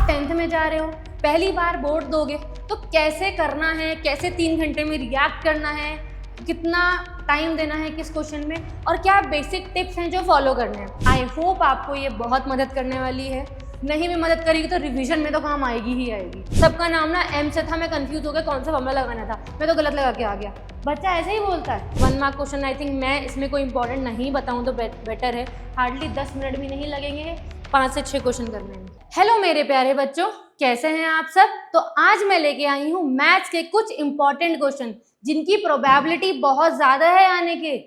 Tenth में जा रहे हो, पहली बार बोर्ड दोगे तो कैसे करना है, कैसे 3 घंटे में रिएक्ट करना है, कितना टाइम देना है किस क्वेश्चन में, और क्या बेसिक टिप्स हैं जो फॉलो करने हैं। आई होप आपको ये बहुत मदद करने वाली है। नहीं भी मदद करेगी तो रिवीजन में तो काम आएगी ही आएगी। सबका नाम ना एम से था, मैं कंफ्यूज हो गया कौन सा फॉर्मूला लगाना था, मैं तो गलत लगा के आ गया। बच्चा ऐसे ही बोलता है। 1 मार्क क्वेश्चन, आई थिंक मैं इसमें कोई इंपॉर्टेंट नहीं बताऊं तो बेटर है। हार्डली 10 मिनट भी नहीं लगेंगे 5 से 6 क्वेश्चन करने में। हेलो मेरे प्यारे बच्चों, कैसे हैं आप सब। तो आज मैं लेके आई हूँ मैथ्स के कुछ इंपॉर्टेंट क्वेश्चन जिनकी प्रोबेबिलिटी बहुत ज्यादा है आने के,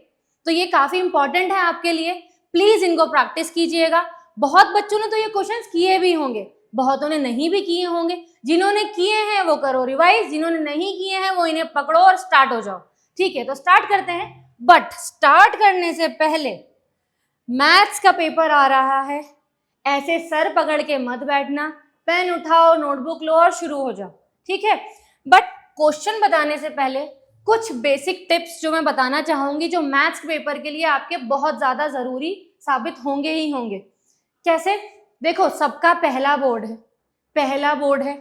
तो ये काफी इंपॉर्टेंट है आपके लिए। प्लीज इनको प्रैक्टिस कीजिएगा। बहुत बच्चों ने तो ये क्वेश्चंस किए भी होंगे, बहुतों ने नहीं भी किए होंगे। जिन्होंने किए हैं वो करो रिवाइज, जिन्होंने नहीं किए हैं वो इन्हें पकड़ो और स्टार्ट हो जाओ। ठीक है, तो स्टार्ट करते हैं। बट स्टार्ट करने से पहले मैथ्स का पेपर आ रहा है, ऐसे सर पकड़ के मत बैठना। पेन उठाओ, नोटबुक लो और शुरू हो जाओ। ठीक है, बट क्वेश्चन बताने से पहले कुछ बेसिक टिप्स जो मैं बताना चाहूंगी, जो मैथ्स के पेपर के लिए आपके बहुत ज्यादा जरूरी साबित होंगे ही होंगे। कैसे? देखो, सबका पहला बोर्ड है।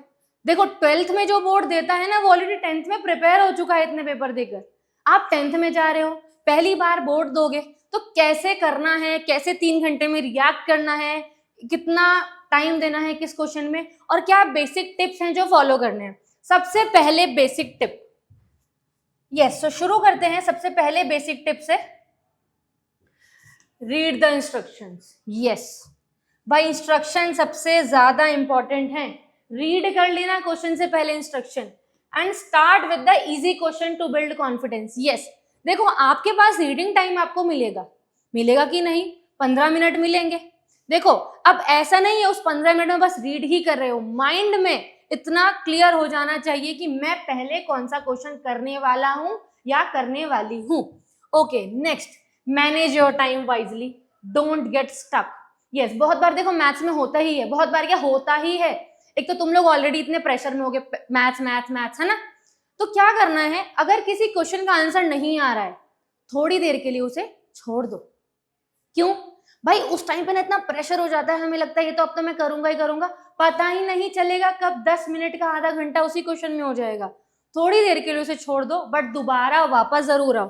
देखो 12th में जो बोर्ड देता है ना, वो ऑलरेडी 10th में प्रिपेयर हो चुका है इतने पेपर देकर। आप 10th में जा रहे हो, पहली बार बोर्ड दोगे तो कैसे करना है, कैसे 3 घंटे में रिएक्ट करना है, कितना टाइम देना है किस क्वेश्चन में, और क्या बेसिक टिप्स हैं जो फॉलो करने हैं। सबसे पहले बेसिक टिप, यस, तो शुरू करते हैं। सबसे पहले बेसिक टिप से, रीड द इंस्ट्रक्शंस। यस भाई, इंस्ट्रक्शन सबसे ज्यादा इंपॉर्टेंट है। रीड कर लेना क्वेश्चन से पहले instruction, and start with the easy question to build confidence. Yes, देखो आपके पास रीडिंग टाइम आपको मिलेगा कि नहीं? 15 मिनट मिलेंगे। देखो अब ऐसा नहीं है उस 15 मिनट में बस रीड ही कर रहे हो, माइंड में इतना क्लियर हो जाना चाहिए कि मैं पहले कौन सा क्वेश्चन करने वाला हूं या करने वाली हूं। Okay, next, manage your time wisely, don't get stuck. Yes, बहुत बार देखो मैथ्स में होता ही है, बहुत बार क्या होता ही है। एक तो तुम लोग ऑलरेडी इतने प्रेशर में हो गए, मैथ्स है ना, तो क्या करना है, अगर किसी क्वेश्चन का आंसर नहीं आ रहा है, थोड़ी देर के लिए उसे छोड़ दो। क्यों भाई? उस टाइम पे ना इतना प्रेशर हो जाता है, हमें लगता है ये तो अब तो मैं करूंगा ही करूंगा, पता ही नहीं चलेगा कब 10 मिनट का आधा घंटा उसी क्वेश्चन में हो जाएगा। थोड़ी देर के लिए उसे छोड़ दो, बट दोबारा वापस जरूर आओ।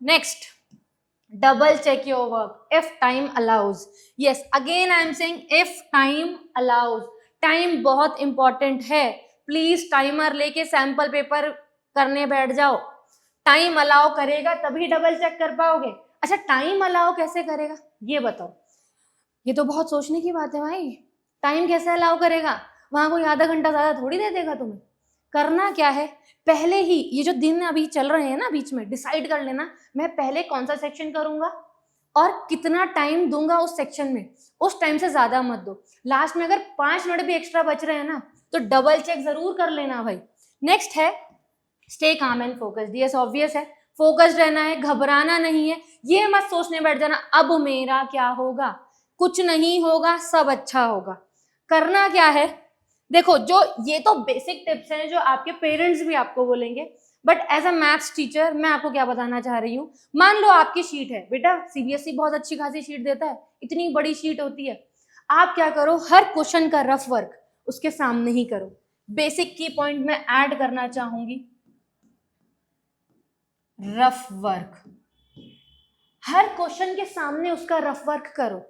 Next, double check your work if time allows. Yes, again I am saying if time allows. Time बहुत इंपॉर्टेंट है। प्लीज टाइमर लेके सैंपल पेपर करने बैठ जाओ। टाइम अलाउ करेगा तभी डबल चेक कर पाओगे। अच्छा, टाइम अलाउ कैसे करेगा ये बताओ? ये तो बहुत सोचने की बात है भाई। टाइम कैसे अलाउ करेगा? वहां कोई आधा घंटा ज्यादा थोड़ी दे देगा तुम्हें। करना क्या है, पहले ही ये जो दिन अभी चल रहे हैं ना, बीच में डिसाइड कर लेना मैं पहले कौन सा सेक्शन करूंगा और कितना टाइम दूंगा उस सेक्शन में। उस टाइम से ज्यादा मत दो। लास्ट में अगर 5 मिनट भी एक्स्ट्रा बच रहे हैं ना, तो डबल चेक जरूर कर लेना भाई। नेक्स्ट है, stay calm and focused. Yes, obvious है, फोकस्ड रहना है, घबराना नहीं है। ये मत सोचने बैठ जाना अब मेरा क्या होगा, कुछ नहीं होगा, सब अच्छा होगा। करना क्या है, देखो जो ये तो बेसिक टिप्स हैं जो आपके पेरेंट्स भी आपको बोलेंगे, but as a maths teacher मैं आपको क्या बताना चाह रही हूँ। मान लो आपकी शीट है, बेटा सीबीएसई बहुत अच्छी खासी शीट देता है, इतनी बड़ी शीट होती है। आप क्या करो, हर क्वेश्चन का रफ वर्क उसके सामने ही करो। बेसिक की पॉइंट में ऐड करना चाहूंगी, रफ वर्क। हर क्वेश्चन के सामने उसका रफ वर्क करो।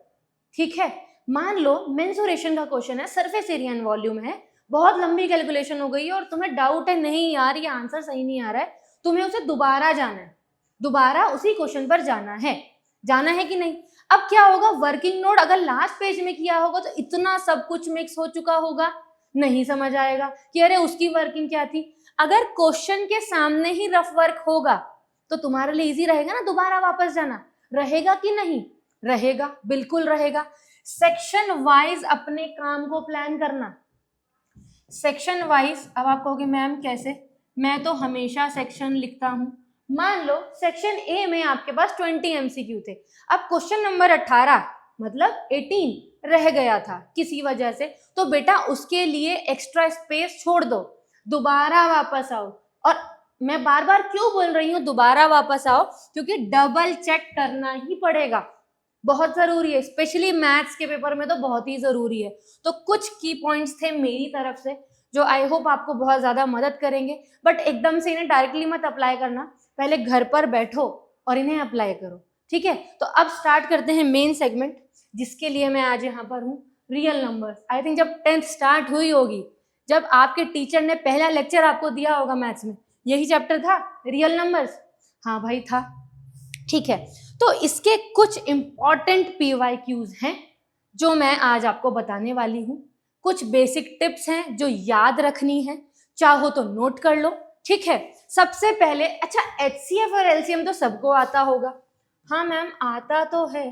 ठीक है, मान लो मेंसुरेशन का क्वेश्चन है, सरफेस एरिया एंड वॉल्यूम है, बहुत लंबी कैलकुलेशन हो गई है और तुम्हें डाउट है नहीं यार ये आंसर सही नहीं आ रहा है, तुम्हें उसे दोबारा जाना है, दोबारा उसी क्वेश्चन पर जाना है कि नहीं? अब क्या होगा, वर्किंग नोट अगर लास्ट पेज में किया होगा तो इतना सब कुछ मिक्स हो चुका होगा, नहीं समझ आएगा कि अरे उसकी वर्किंग क्या थी। अगर क्वेश्चन के सामने ही रफ वर्क होगा तो तुम्हारे लिए इजी रहेगा ना दोबारा वापस जाना। रहेगा कि नहीं? रहेगा, बिल्कुल रहेगा। सेक्शन वाइज अपने काम को प्लान करना। सेक्शन वाइज, अब आप कहोगे मैम कैसे? मैं तो हमेशा सेक्शन लिखता हूं। मान लो सेक्शन ए में आपके पास 20 एमसीक्यू थे, अब क्वेश्चन नंबर 18 मतलब 18 रह गया था किसी वजह से, तो बेटा उसके लिए एक्स्ट्रा स्पेस छोड़ दो, दोबारा वापस आओ। और मैं बार बार क्यों बोल रही हूँ दोबारा वापस आओ, क्योंकि डबल चेक करना ही पड़ेगा। बहुत जरूरी है, स्पेशली मैथ्स के पेपर में तो बहुत ही जरूरी है। तो कुछ की पॉइंट्स थे मेरी तरफ से जो आई होप आपको बहुत ज्यादा मदद करेंगे, बट एकदम से इन्हें डायरेक्टली मत अप्लाई करना, पहले घर पर बैठो और इन्हें अप्लाई करो, ठीक है। तो अब स्टार्ट करते हैं मेन सेगमेंट, जिसके लिए मैं आज यहाँ पर हूँ, रियल नंबर्स। आई थिंक जब 10th स्टार्ट हुई होगी, जब आपके टीचर ने पहला लेक्चर आपको दिया होगा मैथ्स में, यही चैप्टर था रियल नंबर्स। हाँ भाई था, ठीक है। तो इसके कुछ इंपॉर्टेंट PYQs हैं जो मैं आज आपको बताने वाली हूँ। कुछ बेसिक टिप्स हैं जो याद रखनी है, चाहो तो नोट कर लो, ठीक है। सबसे पहले, अच्छा HCF और LCM तो सबको आता होगा। हाँ मैम आता तो है।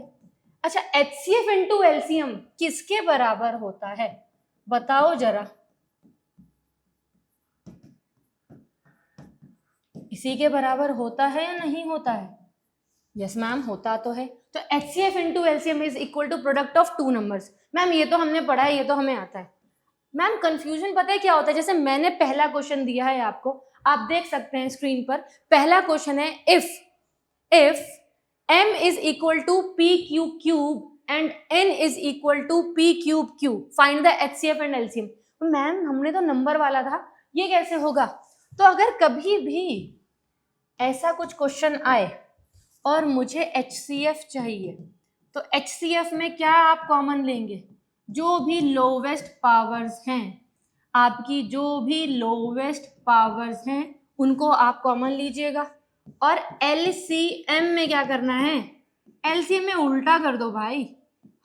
अच्छा HCF इंटू LCM किसके बराबर होता है, बताओ जरा। इसी के बराबर होता है या नहीं होता है? यस मैम होता तो है। तो HCF into LCM is equal to product of two numbers. Ma'am ये तो हमने पढ़ा है, ये तो हमें आता है। मैम कंफ्यूजन पता है क्या होता है, जैसे मैंने पहला क्वेश्चन दिया है आपको, आप देख सकते हैं स्क्रीन पर। पहला क्वेश्चन है if m is equal to p cube cube and n is equal to p cube cube, find the HCF and LCM। Ma'am हमने तो नंबर वाला था, ये कैसे होगा? तो अगर कभी भी ऐसा कुछ क्वेश्चन आए और मुझे HCF चाहिए, तो HCF में क्या आप कॉमन लेंगे? जो भी लोवेस्ट पावर्स हैं, आपकी जो भी लोवेस्ट पावर्स हैं उनको आप कॉमन लीजिएगा। और LCM में क्या करना है? LCM में उल्टा कर दो भाई,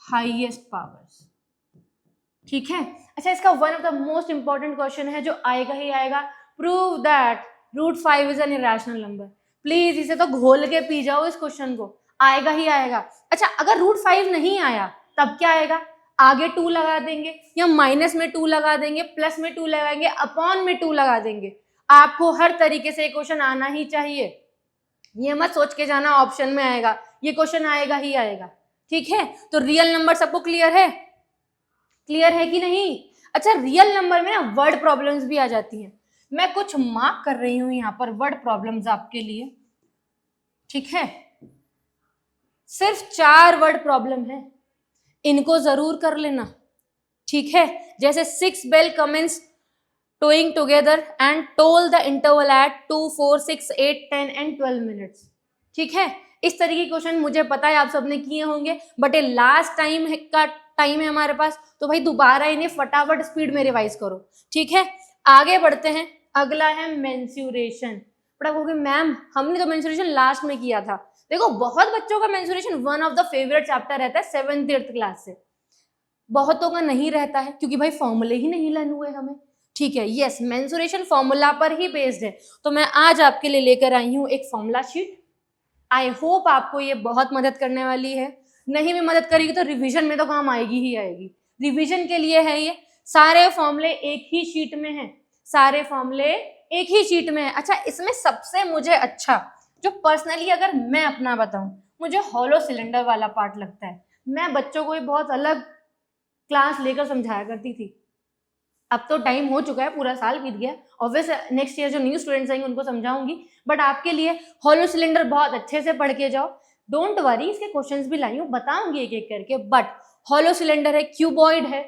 हाईएस्ट पावर्स, ठीक है। अच्छा इसका one of the most important question है जो आएगा ही आएगा, prove that √5 is an irrational number. Please इसे तो घोल के पी जाओ, इस क्वेश्चन को, आएगा ही आएगा। अच्छा अगर √5 नहीं आया तब क्या आएगा? आगे 2 लगा देंगे, या माइनस में 2 लगा देंगे, प्लस में 2 लगाएंगे, अपॉन में 2 लगा देंगे। आपको हर तरीके से क्वेश्चन आना ही चाहिए, ये मत सोच के जाना ऑप्शन में आएगा, ये क्वेश्चन आएगा ही आएगा, ठीक है। तो रियल नंबर सबको क्लियर है? क्लियर है कि नहीं? अच्छा रियल नंबर में ना वर्ड प्रॉब्लम्स भी आ जाती हैं, मैं कुछ मार्क कर रही हूं यहाँ पर वर्ड प्रॉब्लम्स आपके लिए, ठीक है। सिर्फ 4 वर्ड प्रॉब्लम है, इनको जरूर कर लेना, ठीक है। जैसे 6 bells commence tolling together and toll the interval at 2, 4, 6, 8, 10 and 12 minutes, ठीक है। इस तरीके के क्वेश्चन मुझे पता है आप सबने किए होंगे, बट ये लास्ट टाइम है हमारे पास, तो भाई दोबारा इन्हें फटाफट स्पीड में रिवाइज करो, ठीक है। आगे बढ़ते हैं, अगला है मेंसुरेशन। बड़ा कहोगे मैम हमने तो मेंसुरेशन लास्ट में किया था। देखो बहुत बच्चों का mensuration one of the favourite chapter रहता है 7th 8th क्लास से, बहुतों का नहीं रहता है क्योंकि भाई फॉर्मूले ही नहीं लर्न हुए हमें, ठीक है। यस मेंसुरेशन फॉर्मूला पर ही बेस्ड है, तो मैं आज आपके लिए लेकर आई हूँ एक फॉर्मूला शीट। आई होप आपको ये बहुत मदद करने वाली है, नहीं भी मदद करेगी तो रिवीजन में तो काम आएगी ही आएगी। रिवीजन के लिए है ये, सारे फॉर्मूले एक ही शीट में हैं, सारे फॉर्मूले एक ही शीट में है। अच्छा इसमें सबसे मुझे अच्छा जो पर्सनली अगर मैं अपना बताऊं, मुझे हॉलो सिलेंडर वाला पार्ट लगता है। मैं बच्चों को भी बहुत अलग क्लास लेकर समझाया करती थी, अब तो टाइम हो चुका है, पूरा साल बीत गया, ऑब्वियस नेक्स्ट ईयर जो न्यू स्टूडेंट्स आएंगे उनको समझाऊंगी, बट आपके लिए हॉलो सिलेंडर बहुत अच्छे से पढ़ के जाओ। डोंट वरी, इसके क्वेश्चंस भी लाई हूँ, बताऊंगी एक एक करके। बट हॉलो सिलेंडर है, क्यूबॉइड है,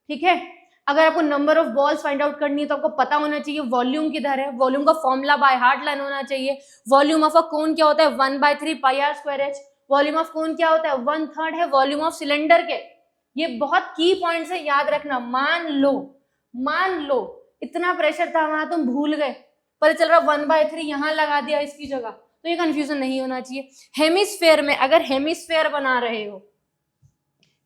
ठीक है। अगर आपको number of balls find out करनी है तो आपको पता होना चाहिए वॉल्यूम किधर है, वॉल्यूम का फॉर्मूला बाय हार्ट लाइन होना चाहिए। वॉल्यूम ऑफ अ कोन क्या होता है? 1/3 πr²h। वॉल्यूम ऑफ कोन क्या होता है? 1/3 है वॉल्यूम ऑफ सिलेंडर के। ये बहुत की पॉइंट्स है, याद रखना। मान लो इतना प्रेशर था वहां, तुम भूल गए, पता चल रहा 1/3 यहां लगा दिया इसकी जगह, तो ये कंफ्यूजन नहीं होना चाहिए। हेमिस्फेयर में अगर हेमिस्फेयर बना रहे हो,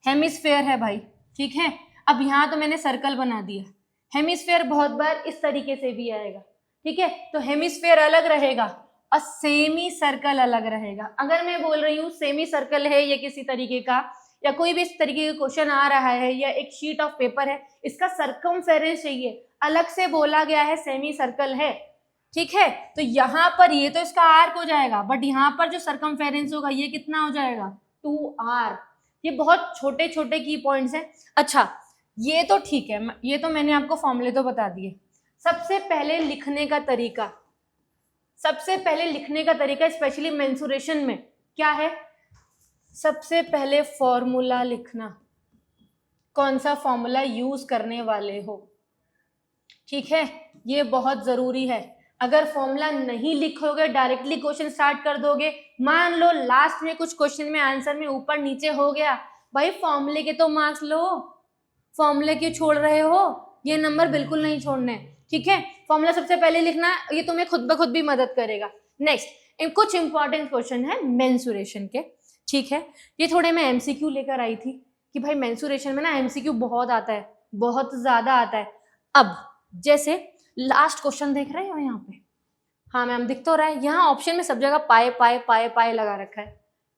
हेमिस्फेयर है भाई, ठीक है। अब यहाँ तो मैंने सर्कल बना दिया, हेमिस्फेयर बहुत बार इस तरीके से भी आएगा, ठीक है। तो हेमिस्फेयर अलग रहेगा और सेमी सर्कल अलग रहेगा। अगर मैं बोल रही हूँ सेमी सर्कल है ये किसी तरीके का, या कोई भी इस तरीके का क्वेश्चन आ रहा है, या एक शीट ऑफ पेपर है, इसका सरकमफेरेंस चाहिए, अलग से बोला गया है सेमी सर्कल है, ठीक है। तो यहाँ पर ये तो इसका आर्क हो जाएगा, बट यहाँ पर जो सरकमफेरेंस होगा ये कितना हो जाएगा? 2r। ये बहुत छोटे छोटे की पॉइंट्स हैं। अच्छा ये तो ठीक है, ये तो मैंने आपको फॉर्मूले तो बता दिए। सबसे पहले लिखने का तरीका स्पेशली मेंसुरेशन में क्या है? सबसे पहले फॉर्मूला लिखना, कौन सा फॉर्मूला यूज करने वाले हो, ठीक है, ये बहुत जरूरी है। अगर फॉर्मूला नहीं लिखोगे, डायरेक्टली क्वेश्चन स्टार्ट कर दोगे, मान लो लास्ट में कुछ क्वेश्चन में आंसर में ऊपर नीचे हो गया, भाई फॉर्मूले के तो मार्क्स लो, फॉर्मूले क्यों छोड़ रहे हो, ये नंबर बिल्कुल नहीं छोड़ने, ठीक है। फॉर्मूला सबसे पहले लिखना, ये तुम्हें खुद ब खुद भी मदद करेगा। नेक्स्ट कुछ इंपॉर्टेंट क्वेश्चन है मेंसुरेशन के, ठीक है, ये थोड़े मैं एमसीक्यू लेकर आई थी कि भाई मेंसुरेशन में ना एमसीक्यू बहुत आता है, बहुत ज्यादा आता है। अब जैसे लास्ट क्वेश्चन देख रहे हो यहाँ पे, हाँ मैम दिख तो रहा है, यहाँ ऑप्शन में सब जगह पाए पाए पाए पाए लगा रखा है।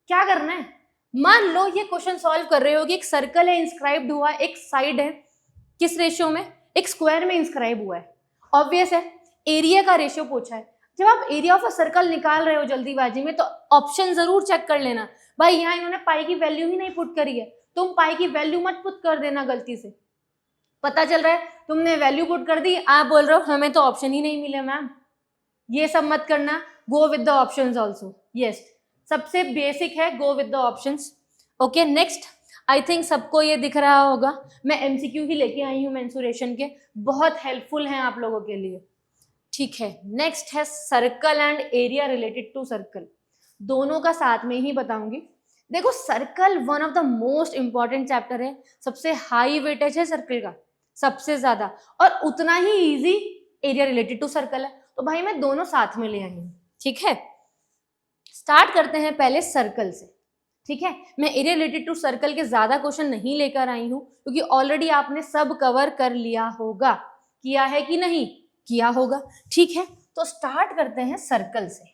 क्या करना है, मान लो ये क्वेश्चन सॉल्व कर रहे हो कि एक सर्कल है इंस्क्राइब्ड हुआ, एक साइड है किस रेशियो में, एक स्क्वायर में इंस्क्राइब हुआ है, ऑब्वियस है एरिया का रेशियो पूछा है। जब आप एरिया ऑफ अ सर्कल निकाल रहे हो जल्दीबाजी में, तो ऑप्शन जरूर चेक कर लेना। भाई यहाँ इन्होंने पाई की वैल्यू ही नहीं पुट करी है, तुम पाई की वैल्यू मत पुट कर देना गलती से, पता चल रहा है तुमने वैल्यू पुट कर दी, आप बोल रहे हो हमें तो ऑप्शन ही नहीं मिले मैम, ये सब मत करना, go with the options also, yes सबसे बेसिक है go with the options. Okay next, I think सबको ये दिख रहा होगा, मैं एमसीक्यू ही लेके आई हूँ मेंसुरेशन के, बहुत हेल्पफुल हैं आप लोगों के लिए, ठीक है। नेक्स्ट है circle and area related to circle, दोनों का साथ में ही बताऊंगी। देखो circle one of the most important chapter है, सबसे हाई वेटेज है सर्कल का, सबसे ज्यादा, और उतना ही easy area related to circle है, तो भाई मैं दोनों साथ में ले आई हूँ, ठीक है। स्टार्ट करते हैं पहले सर्कल से, ठीक है। मैं एरिया रिलेटेड टू सर्कल के ज्यादा क्वेश्चन नहीं लेकर आई हूँ, क्योंकि ऑलरेडी आपने सब कवर कर लिया होगा, किया है कि नहीं किया होगा, ठीक है। तो स्टार्ट करते हैं सर्कल से।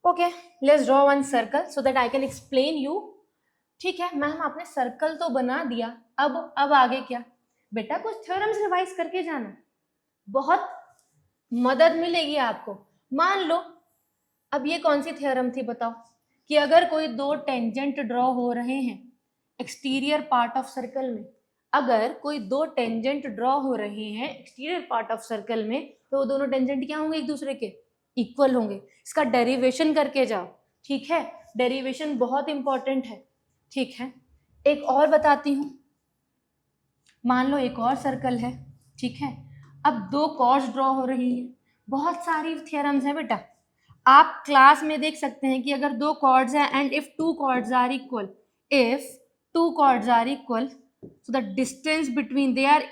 Okay let's draw one circle so that I can explain you, ठीक है। मैम आपने सर्कल तो बना दिया, अब आगे क्या, बेटा कुछ थ्योरम्स रिवाइज करके जाना, बहुत मदद मिलेगी आपको। मान लो अब ये कौन सी थ्योरम थी बताओ, कि अगर कोई दो टेंजेंट ड्रॉ हो रहे हैं एक्सटीरियर पार्ट ऑफ सर्कल में, अगर कोई दो टेंजेंट ड्रॉ हो रहे हैं एक्सटीरियर पार्ट ऑफ सर्कल में, तो वो दोनों टेंजेंट क्या होंगे, एक दूसरे के इक्वल होंगे। इसका डेरिवेशन करके जाओ, ठीक है, डेरिवेशन बहुत इंपॉर्टेंट है, ठीक है। एक और बताती हूँ, मान लो एक और सर्कल है, ठीक है, अब दो कॉर्ड्स ड्रॉ हो रही है, बहुत सारी थ्योरम्स हैं बेटा, आप क्लास में देख सकते हैं कि अगर दो कॉर्ड्स हैं and if two chords are equal, if two chords are equal, so the distance between they are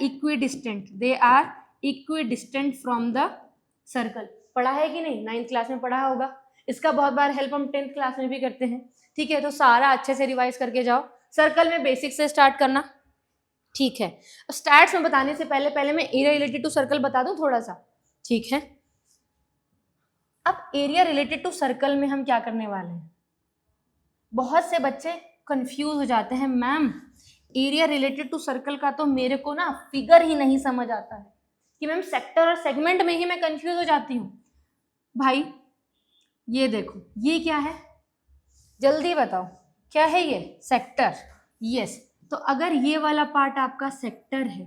equidistant from the circle। पढ़ा है कि नहीं, 9th क्लास में पढ़ा होगा, इसका बहुत बार हेल्प हम 10th क्लास में भी करते हैं, ठीक है। तो सारा अच्छे से रिवाइज करके जाओ, सर्कल में बेसिक से स्टार्ट करना, ठीक है। स्टैट्स में बताने से पहले मैं एरिया रिलेटेड टू सर्कल बता दूं थोड़ा सा, ठीक है। अब एरिया रिलेटेड टू सर्कल में हम क्या करने वाले हैं, बहुत से बच्चे कंफ्यूज हो जाते हैं, ma'am area related to circle का तो मेरे को ना फिगर ही नहीं समझ आता है, कि मैम सेक्टर और सेगमेंट में ही मैं कंफ्यूज हो जाती हूँ। भाई ये देखो, ये क्या है, जल्दी बताओ क्या है ये, सेक्टर, यस। तो अगर ये वाला पार्ट आपका सेक्टर है,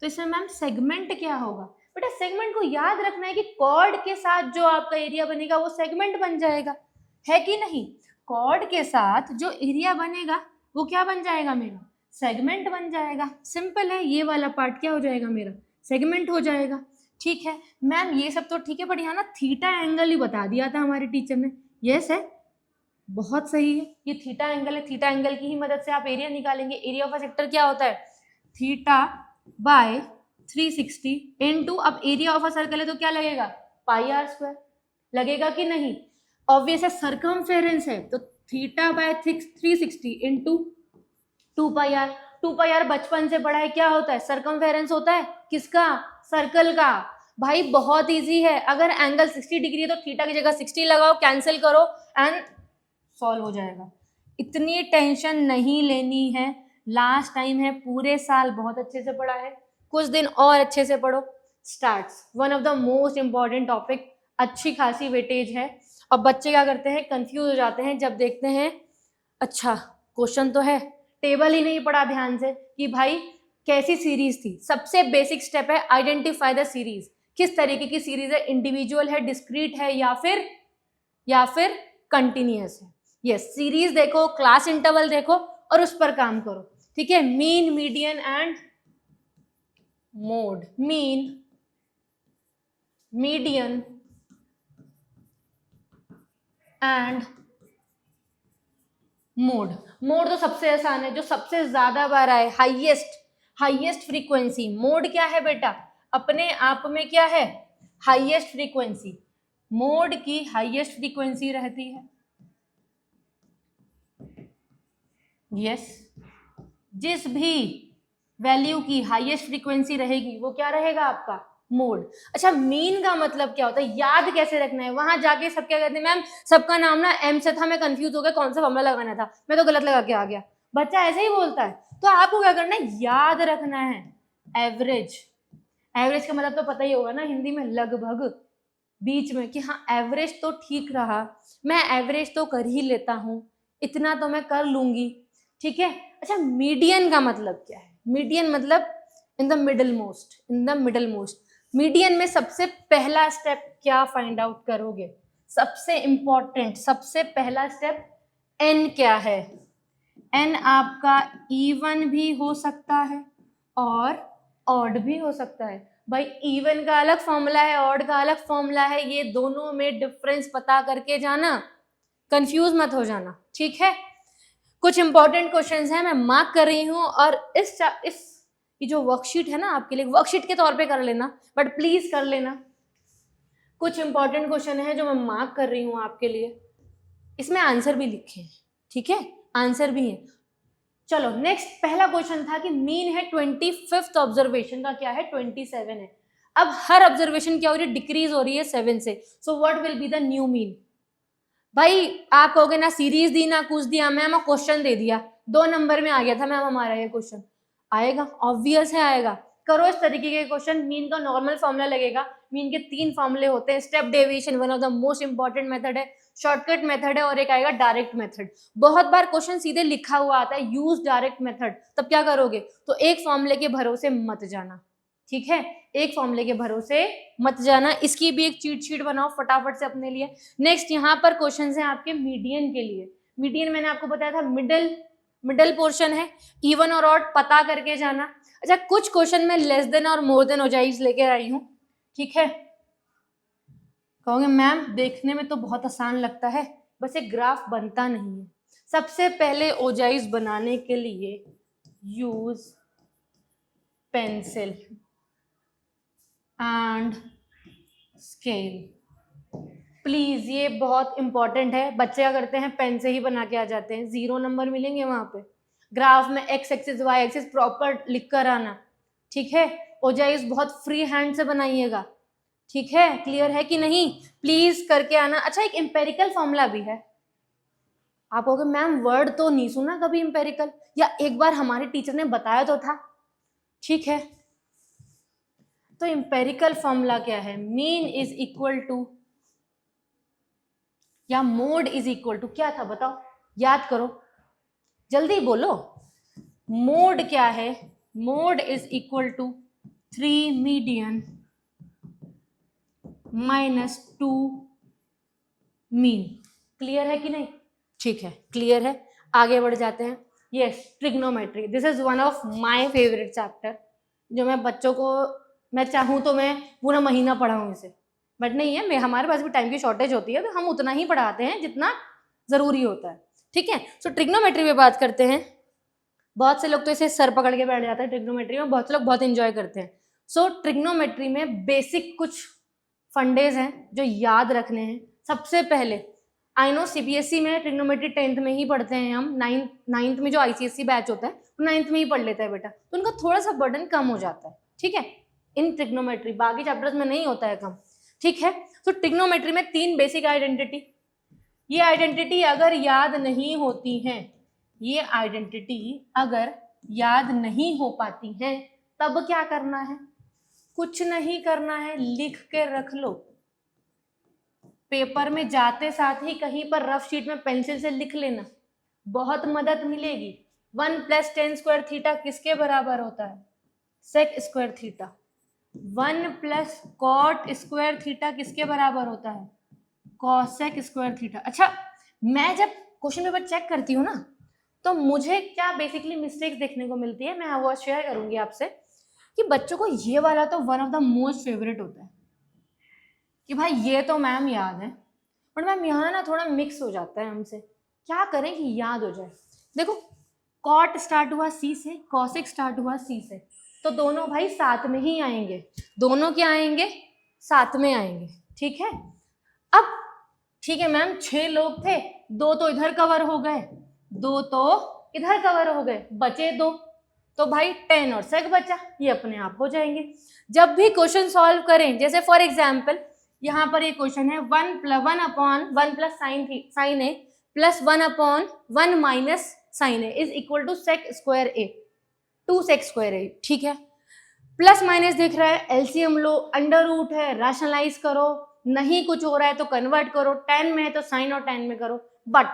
तो इसमें मैम सेगमेंट क्या होगा, बेटा सेगमेंट को याद रखना है कि कॉर्ड के साथ जो आपका एरिया बनेगा वो सेगमेंट बन जाएगा, है कि नहीं। कॉर्ड के साथ जो एरिया बनेगा वो क्या बन जाएगा मेरा, सेगमेंट बन जाएगा, सिंपल है। ये वाला पार्ट क्या हो जाएगा मेरा, सेगमेंट हो जाएगा, ठीक है। मैम ये सब तो ठीक है, पर यहाँ ना थीटा एंगल ही बता दिया था हमारे टीचर ने, यस है, बहुत सही है, ये थीटा एंगल है, थीटा एंगल की ही मदद से आप एरिया निकालेंगे। एरिया ऑफ अ सेक्टर क्या होता है, थीटा बाय 360 इनटू, अब एरिया ऑफ अ सर्कल है तो क्या लगेगा, पाई आर स्क्वायर लगेगा कि नहीं, ऑब्वियस है, सर्कमफेरेंस है तो theta by 360 into 2 pi r. 2 pi r बचपन से पढ़ा है, क्या होता है, सर्कमफेरेंस होता है, किसका, सर्कल का। भाई बहुत इजी है, अगर एंगल 60 डिग्री है तो थीटा की जगह 60 लगाओ, कैंसिल करो एंड सॉल्व हो जाएगा। इतनी टेंशन नहीं लेनी है, लास्ट टाइम है, पूरे साल बहुत अच्छे से पढ़ा है, कुछ दिन और अच्छे से पढ़ो। Starts one of the most important topic, अच्छी खासी वेटेज है। और बच्चे क्या करते हैं, कंफ्यूज हो जाते हैं जब देखते हैं अच्छा क्वेश्चन तो है, टेबल ही नहीं पढ़ा ध्यान से कि भाई कैसी सीरीज थी। सबसे बेसिक स्टेप है आइडेंटिफाई द सीरीज, किस तरीके की सीरीज है, इंडिविजुअल है, डिस्क्रीट है या फिर कंटिन्यूअस है। यस, सीरीज देखो, क्लास इंटरवल देखो और उस पर काम करो, ठीक है। Mean, median and mode. Mean, median and mode. Mode तो सबसे आसान है, जो सबसे ज्यादा बार आए, हाईएस्ट फ्रीक्वेंसी। मोड क्या है बेटा, अपने आप में क्या है, हाईएस्ट फ्रीक्वेंसी। मोड की हाईएस्ट फ्रीक्वेंसी रहती है, यस, जिस भी वैल्यू की हाईएस्ट फ्रीक्वेंसी रहेगी वो क्या रहेगा आपका, मोड। अच्छा, मीन का मतलब क्या होता है, याद कैसे रखना है, वहां जाके सब क्या कहते हैं, मैम सबका नाम ना एम से था, मैं कंफ्यूज हो गया कौन सा फॉर्मूला लगाना था, मैं तो गलत लगा के आ गया। बच्चा ऐसे ही बोलता है, तो आपको क्या करना है, याद रखना है। एवरेज, एवरेज का मतलब तो पता ही होगा ना हिंदी में, लगभग, बीच में, कि हाँ एवरेज तो ठीक रहा, मैं एवरेज तो कर ही लेता हूँ, इतना तो मैं कर लूंगी, ठीक है। अच्छा, मीडियन का मतलब क्या है, मीडियन मतलब in the middle most, in the middle most. Median में सबसे पहला स्टेप क्या फाइंड आउट करोगे, सबसे इंपॉर्टेंट, सबसे पहला स्टेप एन क्या है। एन आपका इवन भी हो सकता है और ऑड भी हो सकता है। भाई इवन का अलग फॉर्मूला है, ऑड का अलग फॉर्मूला है, ये दोनों में डिफरेंस पता करके जाना, कंफ्यूज मत हो जाना, ठीक है। कुछ इंपॉर्टेंट क्वेश्चंस हैं, मैं मार्क कर रही हूँ, और इस ये जो वर्कशीट है ना आपके लिए, वर्कशीट के तौर पे कर लेना, बट प्लीज कर लेना। कुछ इंपॉर्टेंट क्वेश्चन है जो मैं मार्क कर रही हूँ आपके लिए, इसमें आंसर भी लिखे हैं, ठीक है, आंसर भी है। चलो नेक्स्ट, पहला क्वेश्चन था कि मीन है 25th ऑब्जर्वेशन का क्या है, 27 है। अब हर ऑब्जर्वेशन क्या हो रही है, डिक्रीज हो रही है 7 से, so what will be the new mean. भाई आप कहोगे ना सीरीज दी ना कुछ दिया, मैम क्वेश्चन दे दिया, 2 नंबर में आ गया था मैम हमारा ये क्वेश्चन, आएगा, ऑब्वियस है आएगा। करो इस तरीके के क्वेश्चन, मीन का नॉर्मल फॉर्मूला लगेगा, मीन के 3 फॉर्मूले होते हैं, step deviation one of the most important method है, शॉर्टकट मेथड है, और एक आएगा डायरेक्ट मेथड। बहुत बार क्वेश्चन सीधे लिखा हुआ आता है यूज डायरेक्ट मेथड, तब क्या करोगे, तो एक फॉर्मूले के भरोसे मत जाना, ठीक है, एक फॉर्मूले के भरोसे मत जाना। इसकी भी एक चीट शीट बनाओ फटाफट से अपने लिए। नेक्स्ट यहाँ पर क्वेश्चन है आपके मीडियन के लिए। मीडियन मैंने आपको बताया था मिडल पोर्शन है, इवन और ऑड पता करके जाना। अच्छा, कुछ क्वेश्चन में लेस देन और मोर देन ओजाइज लेके आई हूँ, ठीक है। कहोगे मैम देखने में तो बहुत आसान लगता है, बस एक ग्राफ बनता नहीं है। सबसे पहले ओजाइज बनाने के लिए use pencil and scale, please, ये बहुत इंपॉर्टेंट है। बच्चे क्या करते हैं, पेन से ही बना के आ जाते हैं, 0 नंबर मिलेंगे वहां पे। ग्राफ में x axis y axis proper लिख कर आना, ठीक है। ओजाइज बहुत फ्री हैंड से बनाइएगा, ठीक है, क्लियर है कि नहीं, प्लीज करके आना। अच्छा, एक एम्पेरिकल फॉर्मूला भी है। आप कहोगे मैम वर्ड तो नहीं सुना कभी एम्पेरिकल, या एक बार हमारे टीचर ने बताया तो था, ठीक है। तो एम्पेरिकल फॉर्मूला क्या है, मीन इज इक्वल टू, या मोड इज इक्वल टू, क्या था बताओ, याद करो, जल्दी बोलो। मोड क्या है, mode is equal to 3 median minus 2 mean. Clear है कि नहीं, ठीक है, क्लियर है। आगे बढ़ जाते हैं। Yes, trigonometry, this is one of my favourite chapter, जो मैं बच्चों को, मैं चाहूँ तो मैं पूरा महीना पढ़ाऊँ इसे, बट नहीं है, मैं हमारे पास भी टाइम की शॉर्टेज होती है, तो हम उतना ही पढ़ाते हैं जितना जरूरी होता है, ठीक है। सो ट्रिग्नोमेट्री पे बात करते हैं। बहुत से लोग तो इसे सर पकड़ के बैठ जाते हैं ट्रिग्नोमेट्री में, बहुत से लोग बहुत एंजॉय करते हैं। सो ट्रिग्नोमेट्री में बेसिक कुछ फंडेज हैं जो याद रखने हैं। सबसे पहले, आई नो सीबीएसई में ट्रिग्नोमेट्री 10th में ही पढ़ते हैं हम, नाइन्थ में जो आईसीएसई बैच होता है वो 9th में ही पढ़ लेता है बेटा, तो उनका थोड़ा सा बर्डन कम हो जाता है, ठीक है, इन ट्रिग्नोमेट्री, बाकी चैप्टर्स में नहीं होता है कम, ठीक है। तो ट्रिग्नोमेट्री में 3 बेसिक आइडेंटिटी, ये आइडेंटिटी अगर याद नहीं होती हैं, ये आइडेंटिटी अगर याद नहीं हो पाती हैं, तब क्या करना है, कुछ नहीं करना है, लिख के रख लो। पेपर में जाते साथ ही कहीं पर रफ शीट में पेंसिल से लिख लेना, बहुत मदद मिलेगी। 1 + tan स्क्वायर थीटा किसके बराबर होता है, sec square theta. 1 + cot square theta किसके बराबर होता है, कॉसेक स्क्वायर थीटा। अच्छा, मैं जब क्वेश्चन पेपर चेक करती हूँ ना, तो मुझे क्या बेसिकली मिस्टेक्स देखने को मिलती है, मैं वो शेयर करूंगी आपसे, कि बच्चों को ये वाला तो one of the most favourite होता है कि भाई ये तो मैम याद है, बट मैम यहाँ ना थोड़ा मिक्स हो जाता है हमसे, क्या करें कि याद हो जाए। देखो कॉट स्टार्ट हुआ सी से, कॉसिक स्टार्ट हुआ सी से, तो दोनों भाई साथ में ही आएंगे, दोनों क्या आएंगे, साथ में आएंगे, ठीक है। अब ठीक है मैम 6 लोग थे, 2 तो इधर कवर हो गए, 2 तो इधर कवर हो गए, बचे 2, तो भाई 10 और सेक बचा, ये अपने आप हो जाएंगे। जब भी क्वेश्चन सॉल्व करें, जैसे फॉर एग्जाम्पल यहाँ पर ये क्वेश्चन है 1 plus sine A plus 1/1 minus sine A is equal to sec square A, 2 sec square A, ठीक है। प्लस माइनस दिख रहा है, एलसीएम लो, अंडर रूट है, रैशनलाइज करो, नहीं कुछ हो रहा है तो कन्वर्ट करो, 10 में है तो साइन और 10 में करो, बट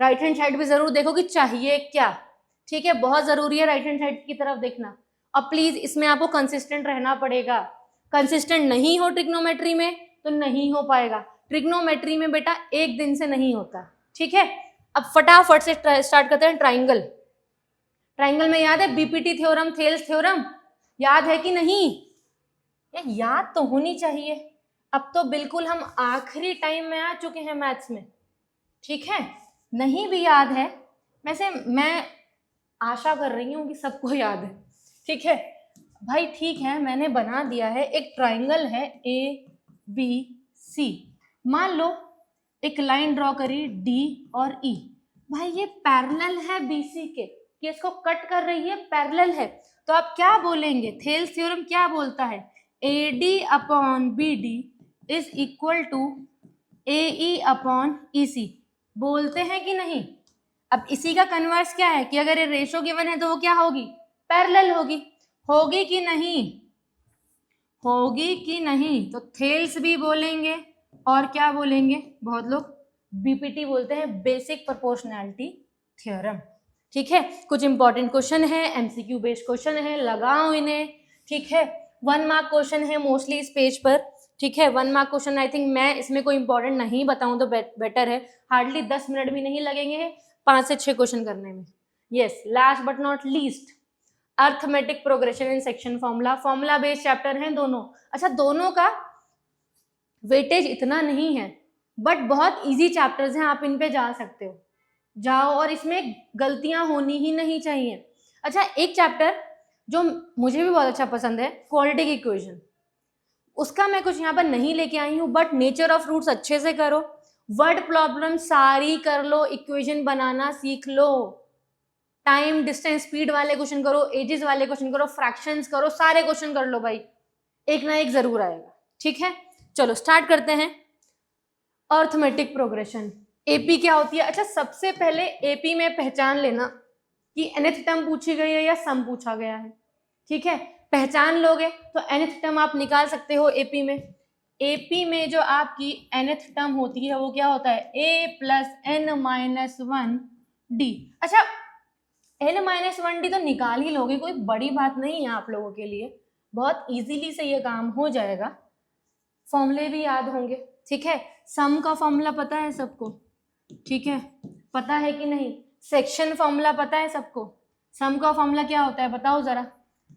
राइट हैंड साइड भी जरूर देखो कि चाहिए क्या, ठीक है, बहुत जरूरी है राइट हैंड साइड की तरफ देखना। और प्लीज इसमें आपको कंसिस्टेंट रहना पड़ेगा, कंसिस्टेंट नहीं हो ट्रिग्नोमेट्री में तो नहीं हो पाएगा, ट्रिग्नोमेट्री में बेटा एक दिन से नहीं होता, ठीक है। अब फटाफट से स्टार्ट करते हैं ट्राइंगल। ट्राइंगल में याद है बीपीटी थ्योरम, थेल्स थ्योरम, याद है कि नहीं, याद तो होनी चाहिए। अब तो बिल्कुल हम आखिरी टाइम में आ चुके हैं मैथ्स में, ठीक है, नहीं भी याद है, वैसे मैं आशा कर रही हूँ कि सबको याद है, ठीक है भाई, ठीक है, मैंने बना दिया है, एक ट्राइंगल है ABC, मान लो एक लाइन ड्रॉ करी D और E, भाई ये पैरेलल है BC के, कि इसको कट कर रही है, पैरेलल है, तो आप क्या बोलेंगे, थेल्स थ्योरम क्या बोलता है, AD upon BD is equal to AE upon EC, बोलते हैं कि नहीं। अब इसी का कन्वर्स क्या है कि अगर ये रेशो गिवन है तो वो क्या होगी, पैरेलल होगी, होगी कि नहीं, होगी कि नहीं, तो थेल्स भी बोलेंगे और क्या बोलेंगे, बहुत लोग बीपीटी बोलते हैं, बेसिक प्रोपोर्शनैलिटी थ्योरम, ठीक है। कुछ इंपॉर्टेंट क्वेश्चन है, एमसीक्यू बेस्ड क्वेश्चन है, लगाओ इन्हें, ठीक है। 1 मार्क क्वेश्चन है मोस्टली इस पेज पर, ठीक है, 1 मार्क क्वेश्चन, आई थिंक मैं इसमें कोई इंपॉर्टेंट नहीं बताऊं तो बेटर है, हार्डली 10 मिनट भी नहीं लगेंगे 5 से 6 क्वेश्चन करने में। Yes, last but not least, arithmetic progression in section formula, formula based chapter हैं दोनों। अच्छा, दोनों का वेटेज इतना नहीं है, बट बहुत इजी चैप्टर्स हैं, आप इन पे जा सकते हो, जाओ, और इसमें गलतियां होनी ही नहीं चाहिए। अच्छा, एक चैप्टर जो मुझे भी बहुत अच्छा पसंद है, क्वाड्रेटिक इक्वेशन, उसका मैं कुछ यहाँ पर नहीं लेके आई हूँ, बट नेचर ऑफ रूट्स अच्छे से करो, वर्ड प्रॉब्लम सारी कर लो, इक्वेशन बनाना सीख लो, टाइम डिस्टेंस स्पीड वाले क्वेश्चन करो, एजेस वाले क्वेश्चन करो, फ्रैक्शंस करो, सारे क्वेश्चन कर लो भाई, एक ना एक जरूर आएगा, ठीक है। चलो स्टार्ट करते हैं। अर्थमेटिक प्रोग्रेशन, एपी क्या होती है। अच्छा, सबसे पहले एपी में पहचान लेना कि nth टर्म पूछी गई है या सम पूछा गया है, ठीक है, पहचान लोगे तो nth टर्म आप निकाल सकते हो एपी में। एपी में जो आपकी nth टर्म होती है वो क्या होता है, a plus n minus 1d। अच्छा, n माइनस 1d तो निकाल ही लोगे, कोई बड़ी बात नहीं है आप लोगों के लिए, बहुत इजीली से ये काम हो जाएगा, फॉर्मूले भी याद होंगे, ठीक है। सम का फॉर्मूला पता है सबको, ठीक है, पता है कि नहीं, सेक्शन फॉर्मूला पता है सबको, सम का फॉर्मूला क्या होता है बताओ जरा,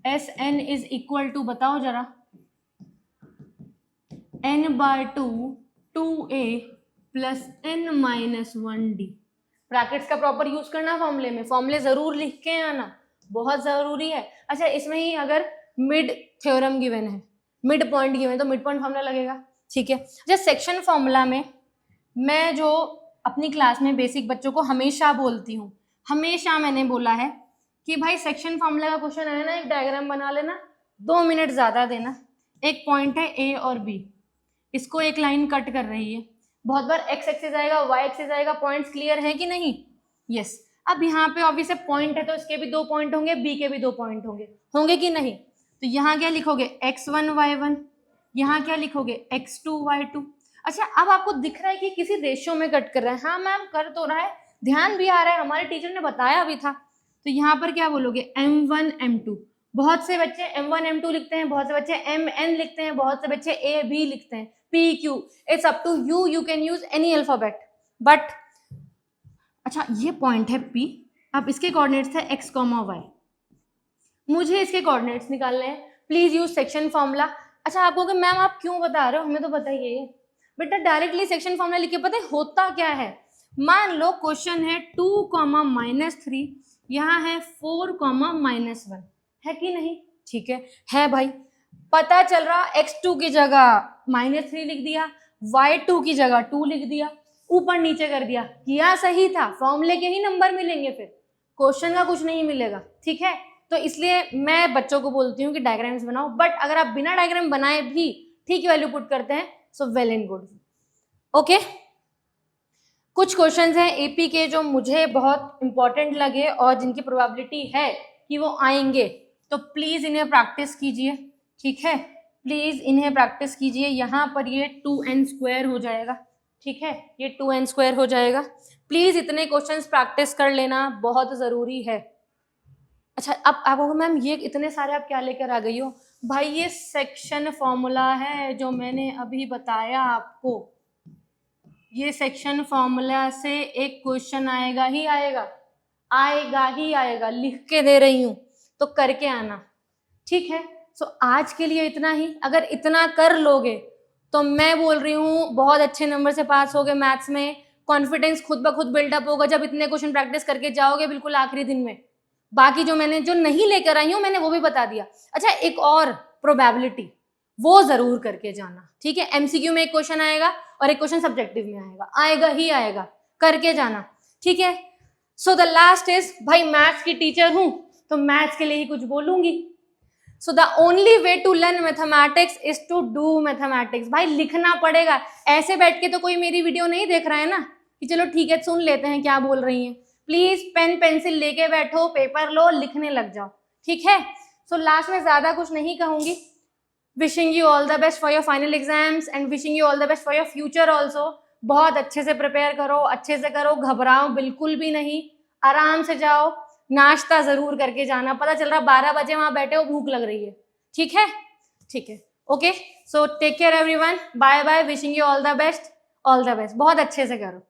SN इज इक्वल टू, बताओ जरा, n/2 2a plus n minus 1d। Brackets का प्रॉपर यूज करना फॉर्मूले में, फॉर्मूले जरूर लिख के आना, बहुत जरूरी है। अच्छा, इसमें ही अगर मिड थ्योरम गिवन है, मिड पॉइंट गिवन है, तो मिड पॉइंट फॉर्मूला लगेगा, ठीक है। अच्छा, सेक्शन फॉर्मूला में मैं जो अपनी क्लास में बेसिक बच्चों को हमेशा बोलती हूँ, हमेशा मैंने बोला है कि भाई सेक्शन फॉर्मूला का क्वेश्चन है ना, एक डायग्राम बना लेना, 2 मिनट ज्यादा देना, एक पॉइंट है A और B, इसको एक लाइन कट कर रही है, बहुत बार x एक्सिस आएगा, y एक्सिस आएगा, पॉइंट्स क्लियर है कि नहीं, यस। अब यहाँ पे ऑब्वियसली पॉइंट है तो इसके भी 2 पॉइंट होंगे, B के भी 2 पॉइंट होंगे, होंगे कि नहीं, तो यहाँ क्या लिखोगे x1 y1, यहाँ क्या लिखोगे x2 y2। अच्छा, अब आपको दिख रहा है कि किसी रेशियो में कट कर रहा है, हाँ मैम कर तो रहा है, ध्यान भी आ रहा है, हमारे टीचर ने बताया भी था, तो यहाँ पर क्या बोलोगे m1 m2, बहुत से बच्चे m1 m2 लिखते हैं, बहुत से बच्चे mn लिखते हैं, बहुत से बच्चे a b लिखते हैं, p q, it's up to you, you can use any alphabet, but अच्छा ये पॉइंट है P, अब इसके कोऑर्डिनेट्स है x, y, मुझे इसके कोऑर्डिनेट्स निकालने हैं। Please use section formula. अच्छा आप कहोगे मैम आप क्यों बता रहे हो, हमें तो पता ही है। बेटा डायरेक्टली सेक्शन फॉर्मूला लिख के पता है होता क्या है। मान लो क्वेश्चन है 2, -3, यहाँ है 4, -1, है कि नहीं? ठीक है भाई। पता चल रहा x2 की जगह -3 लिख दिया, y2 की जगह 2 लिख दिया, ऊपर नीचे कर दिया, किया सही था। फॉर्मूले के ही नंबर मिलेंगे, फिर क्वेश्चन का कुछ नहीं मिलेगा। ठीक है, तो इसलिए मैं बच्चों को बोलती हूँ कि डायग्राम्स बनाओ, बट अगर आप बिना डायग्राम बनाए भी ठीक वैल्यू पुट करते हैं so well and good. Okay, कुछ क्वेश्चंस हैं एपी के जो मुझे बहुत इंपॉर्टेंट लगे और जिनकी प्रोबेबिलिटी है कि वो आएंगे, तो प्लीज इन्हें प्रैक्टिस कीजिए। ठीक है, प्लीज इन्हें प्रैक्टिस कीजिए। यहाँ पर ये 2n² हो जाएगा। ठीक है, ये 2n² हो जाएगा। प्लीज इतने क्वेश्चंस प्रैक्टिस कर लेना, बहुत जरूरी है। अच्छा अब आप मैम ये इतने सारे आप क्या लेकर आ गई हो? भाई ये सेक्शन फॉर्मूला है जो मैंने अभी बताया आपको। ये सेक्शन फॉर्मूला से एक क्वेश्चन आएगा ही आएगा, आएगा ही आएगा, लिख के दे रही हूं तो करके आना। ठीक है, सो आज के लिए इतना ही। अगर इतना कर लोगे तो मैं बोल रही हूँ बहुत अच्छे नंबर से पास होगे मैथ्स में। कॉन्फिडेंस खुद ब खुद बिल्डअप होगा जब इतने क्वेश्चन प्रैक्टिस करके जाओगे बिल्कुल आखिरी दिन में। बाकी जो मैंने जो नहीं लेकर आई हूँ मैंने वो भी बता दिया। अच्छा एक और प्रोबेबिलिटी, वो जरूर करके जाना। ठीक है, एमसीक्यू में एक क्वेश्चन आएगा और एक क्वेश्चन सब्जेक्टिव में आएगा, आएगा ही आएगा, करके जाना। ठीक है, सो द लास्ट इज, भाई मैथ्स की टीचर हूं तो मैथ्स के लिए ही कुछ बोलूंगी। So the only way to learn mathematics is to do mathematics. भाई लिखना पड़ेगा, ऐसे बैठ के तो कोई मेरी वीडियो नहीं देख रहा है ना कि चलो ठीक है सुन लेते हैं क्या बोल रही हैं। प्लीज पेन पेंसिल लेके बैठो, पेपर लो, लिखने लग जाओ। ठीक है, सो लास्ट में ज्यादा कुछ नहीं कहूंगी। Wishing you all the best for your final exams and wishing you all the best for your future also. बहुत अच्छे से प्रिपेयर करो, अच्छे से करो, घबराओ बिल्कुल भी नहीं, आराम से जाओ, नाश्ता जरूर करके जाना। पता चल रहा 12 बजे वहां बैठे हो, भूख लग रही है। ठीक है, ठीक है, okay, so take care everyone, bye bye, wishing you all the best, all the best, बहुत अच्छे से करो।